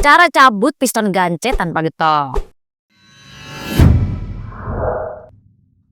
Cara cabut piston gancet tanpa getok.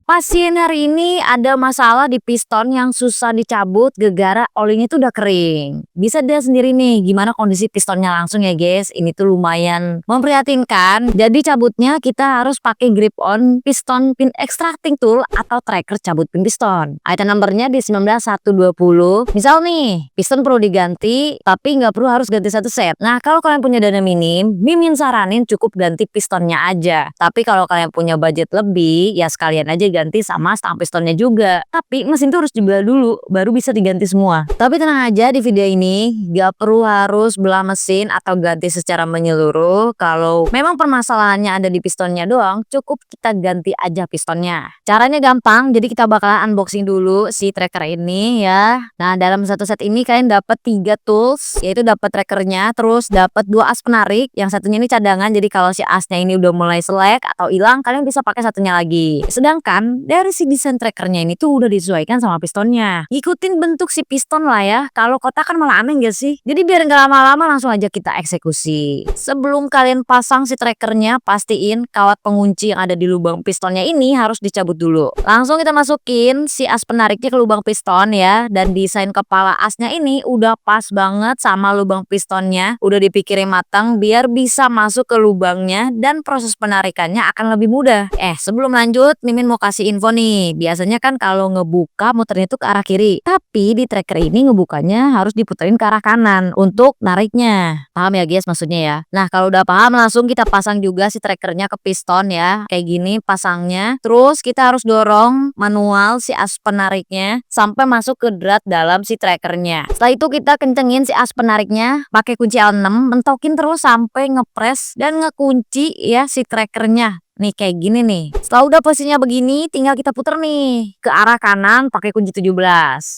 Pasien hari ini ada masalah di piston yang susah dicabut gara-gara olinya tuh udah kering. Bisa dia sendiri nih gimana kondisi pistonnya langsung ya guys. Ini tuh lumayan memprihatinkan. Jadi cabutnya kita harus pakai grip on piston pin extracting tool atau tracker cabut pin piston. Item numbernya di 19120. Misal nih piston perlu diganti tapi nggak perlu harus ganti satu set. Nah kalau kalian punya dana Mimin saranin cukup ganti pistonnya aja. Tapi kalau kalian punya budget lebih ya sekalian aja ganti sama stang pistonnya juga. Tapi mesin tuh harus dibeli dulu baru bisa diganti semua. Tapi tenang aja, di video ini gak perlu harus belah mesin atau ganti secara menyeluruh. Kalau memang permasalahannya ada di pistonnya doang, cukup kita ganti aja pistonnya. Caranya gampang, jadi kita bakalan unboxing dulu si tracker ini ya. Nah dalam satu set ini kalian dapat 3 tools, yaitu dapat trackernya, terus dapat 2 as penarik. Yang satunya ini cadangan, jadi kalau si asnya ini udah mulai selek atau hilang, kalian bisa pakai satunya lagi. Sedangkan dari si desain trackernya ini tuh udah disesuaikan sama pistonnya. Ikutin bentuk si piston lah ya. Kalau kotak kan malah aneh gak sih? Jadi biar gak lama-lama langsung aja kita eksekusi. Sebelum kalian pasang si trackernya, pastiin kawat pengunci yang ada di lubang pistonnya ini harus dicabut dulu. Langsung kita masukin si as penariknya ke lubang piston ya. Dan desain kepala asnya ini udah pas banget sama lubang pistonnya. Udah dipikirin matang biar bisa masuk ke lubangnya dan proses penarikannya akan lebih mudah. Sebelum lanjut, Mimin mau kasih info nih. Biasanya kan kalau ngebuka muternya itu ke arah kiri, tapi di tracker ini ngebukanya harus diputerin ke arah kanan untuk nariknya. Paham ya guys maksudnya ya? Nah kalau udah paham langsung kita pasang juga si trackernya ke piston ya. Kayak gini pasangnya. Terus kita harus dorong manual si as penariknya sampai masuk ke drat dalam si trackernya. Setelah itu kita kencengin si as penariknya pakai kunci L6, mentokin terus sampai ngepres dan ngekunci ya si trackernya. Nih kayak gini nih. Setelah udah posisinya begini, tinggal kita puter nih ke arah kanan pakai kunci 17.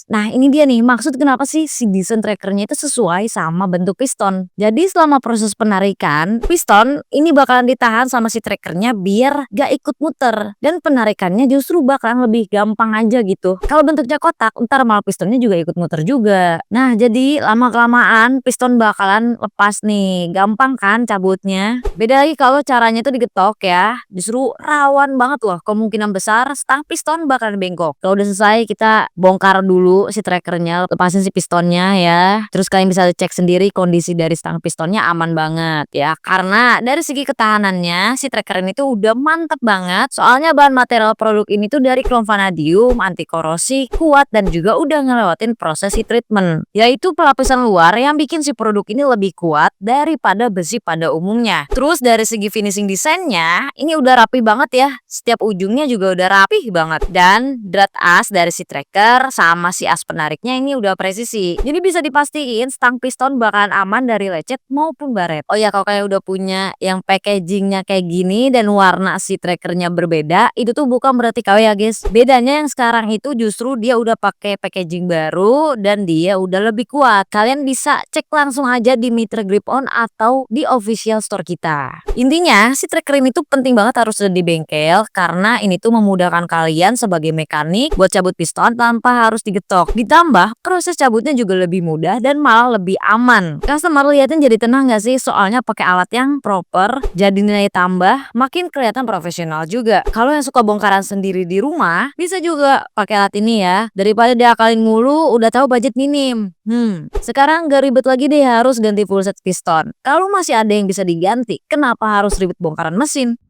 Nah ini dia nih maksud kenapa sih si desain trackernya itu sesuai sama bentuk piston. Jadi selama proses penarikan, piston ini bakalan ditahan sama si trackernya biar gak ikut muter. Dan penarikannya justru bakalan lebih gampang aja gitu. Kalau bentuknya kotak, ntar malah pistonnya juga ikut muter juga. Nah jadi lama-kelamaan piston bakalan lepas nih. Gampang kan cabutnya. Beda lagi kalau caranya itu digetok ya. Justru rawan banget loh, kemungkinan besar stang piston bakalan bengkok. Kalau udah selesai kita bongkar dulu si trackernya, lepasin si pistonnya ya. Terus kalian bisa cek sendiri kondisi dari stang pistonnya aman banget ya. Karena dari segi ketahanannya si tracker ini tuh udah mantep banget. Soalnya bahan material produk ini tuh dari chrome vanadium, anti korosi, kuat dan juga udah ngelewatin proses heat treatment. Yaitu pelapisan luar yang bikin si produk ini lebih kuat daripada besi pada umumnya. Terus dari segi finishing desainnya ini udah rapi banget ya, setiap ujungnya juga udah rapih banget. Dan drat as dari si tracker sama si as penariknya ini udah presisi. Jadi bisa dipastiin stang piston bakalan aman dari lecet maupun baret. Oh ya kalau kayak udah punya yang packagingnya kayak gini dan warna si trackernya berbeda, itu tuh bukan berarti KW ya guys. Bedanya yang sekarang itu justru dia udah pakai packaging baru dan dia udah lebih kuat. Kalian bisa cek langsung aja di Mitra Grip On atau di official store kita. Intinya si tracker ini tuh penting banget harus ada di bengkel karena ini tuh memudahkan kalian sebagai mekanik buat cabut piston tanpa harus digetok. Ditambah proses cabutnya juga lebih mudah dan malah lebih aman. Customer liatin jadi tenang gak sih? Soalnya pakai alat yang proper, jadi nilai tambah makin kelihatan profesional juga. Kalau yang suka bongkaran sendiri di rumah bisa juga pakai alat ini ya. Daripada diakalin mulu udah tahu budget minim. Sekarang gak ribet lagi deh harus ganti full set piston. Kalau masih ada yang bisa diganti, kenapa harus ribet bongkaran mesin?